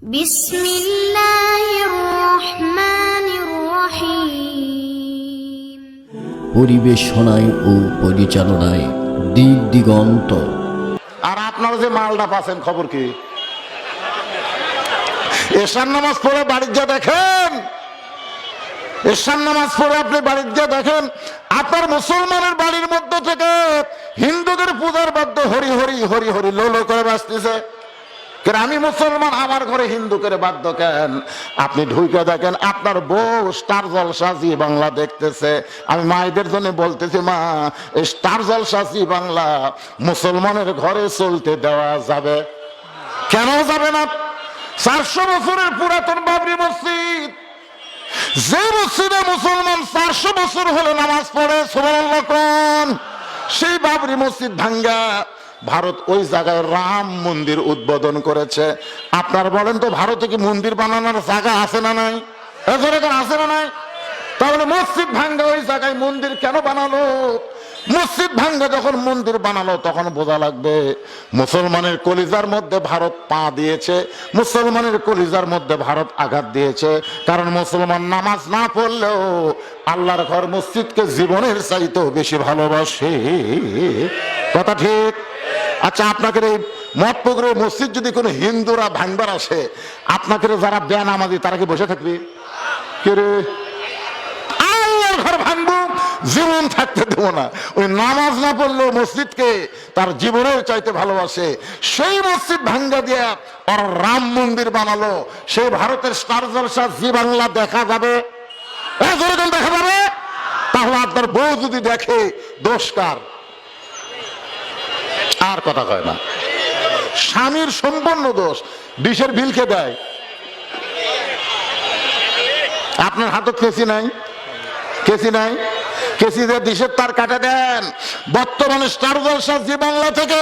বিসমিল্লাহির রহমানির রহিম। পরিবেশনায় ও পরিচালনায় দিক দিগন্ত। আর আপনারা যে মালটা পাচ্ছেন খবর কি? এশার নামাজ পড়ে বাড়ির যা দেখেন, এশার নামাজ পড়ে আপনি বাড়ির যা দেখেন, আপনার মুসলমানের বাড়ির মধ্যে থেকে হিন্দুদের পূজার বাদ্য হরি হরি হরি হরি লো লো করে বাজতেছে। আমি মুসলমান, আমার ঘরে হিন্দু করে বাদ্য কেন? আপনি ঢুকে দেখেন আপনার বউ স্টার জলসা জি বাংলা দেখতেছে। আমি মায়েদের জন্য বলতেছি, মা স্টার জলসা জি বাংলা মুসলমানের ঘরে চলতে দেওয়া যাবে? কেন যাবে না? 400 বছরের পুরাতন বাবরি মসজিদ, যে মসজিদে মুসলমান 400 বছর হলে নামাজ পড়ে সুবহানাল্লাহ কোন, সেই বাবরি মসজিদ ভাঙ্গা ভারত ওই জায়গায় রাম মন্দির উদ্বোধন করেছে। আপনার বলেন তো ভারতে কি মন্দির বানানোর জায়গা আছে না নাই? আছে না নাই? তাহলে মসজিদ ভাঙ্গা ওই জায়গায় মন্দির কেন বানালো? মসজিদ ভাঙ্গা যখন মন্দির বানালো তখন বোঝা লাগবে মুসলমানের কলিজার মধ্যে ভারত পা দিয়েছে, মুসলমানের কলিজার মধ্যে ভারত আঘাত দিয়েছে। কারণ মুসলমান নামাজ না পড়লেও আল্লাহর ঘর মসজিদকে জীবনের চাইতেও বেশি ভালোবাসে। কথা ঠিক? আচ্ছা, আপনাকে এই মঠপুকুরের মসজিদ যদি কোনো হিন্দুরা ভাঙবার আসে, আপনাকে যারা বেনামাজি তারা কি বসে থাকবে? কে রে, আল্লাহর ঘর ভাঙবো, জীবন থাকতে দেবো না। ওই নামাজ না পড়লেও মসজিদকে তার জীবনের চাইতে ভালোবাসে। সেই মসজিদ ভাঙ্গা দিয়া আর রাম মন্দির বানালো। সেই ভারতের স্টার জলসা জি বাংলা দেখা যাবে? দেখা যাবে? তাহলে আপনার বউ যদি দেখে দোষ কার? আর কথা কয় না, স্বামীর সম্পূর্ণ দোষ। ডিশের বিল কে দেয়? আপনার হাতে কেসি নাই, কেসি নাই, কেসি দিয়ে ডিশের তার কাটে দেন। বর্তমানে স্টার জলসা জি বাংলা থেকে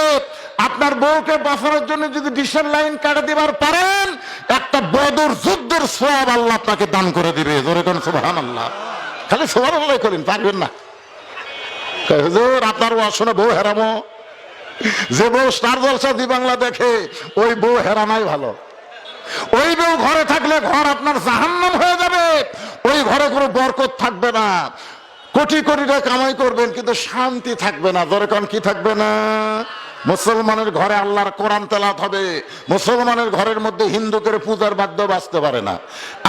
আপনার বউকে বাঁচানোর জন্য যদি ডিশের লাইন কাটে দিবার পারেন, একটা বদর যুদ্ধের সওয়াব আল্লাহ আপনাকে দান করে দিবে। জোরে কোন সুবহানাল্লাহ। খালি সুবহানাল্লাহ করেন, পারবেন না? হুজুর আপনার ওয়াজ শুনে বউ হেরামো। যে বউ স্টার জলসা জি বাংলা দেখে ওই বউ হেরানাই ভালো। ওই বউ ঘরে থাকলে ঘর আপনার জাহান্নাম হয়ে যাবে। ওই ঘরে কোনো বরকত থাকবে না। কোটি কোটি টাকা কামাই করবেন কিন্তু শান্তি থাকবে না। ধরে কোন কি থাকবে না? মুসলমানের ঘরে আল্লাহর কোরআন তেলাওয়াত হবে, মুসলমানের ঘরের মধ্যে হিন্দুদের পূজার বাদ্য বাজতে পারে না।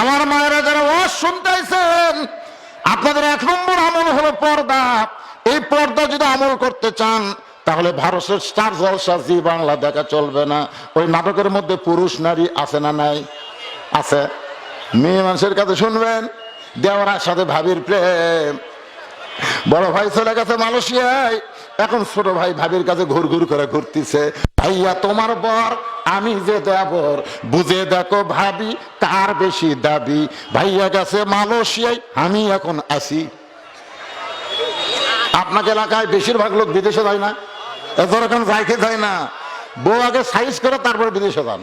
আমার মায়েরা যারা ওয়াজ শুনতে আইছেন, আপনাদের 1 নম্বর আমল হলো পর্দা। এই পর্দা যদি আমল করতে চান তাহলে ভারতের স্টার জলসা জি বাংলা দেখা চলবে না। ওই নাটকের মধ্যে পুরুষ নারী আছে না নাই? আছে। মেয়ে মানুষের কাছে শুনবেন দেওয়ার সাথে ভাবির প্রেম। বড় ভাই চলে গেছে মালয়েশিয়ায়, এখন ছোট ভাই ভাবির কাছে ঘুর ঘুর করে ঘুরতেছে। ভাইয়া তোমার বর আমি যে দেবর, বুঝে দেখো ভাবি কার বেশি দাবি। ভাইয়া গেছে মালয়েশিয়ায়, আমি এখন আসি। আপনাকে এলাকায় বেশিরভাগ লোক বিদেশে যায় না? এরকম যাইতে যায় না। বউ আগে সাইজ করে তারপর বিদেশে যান।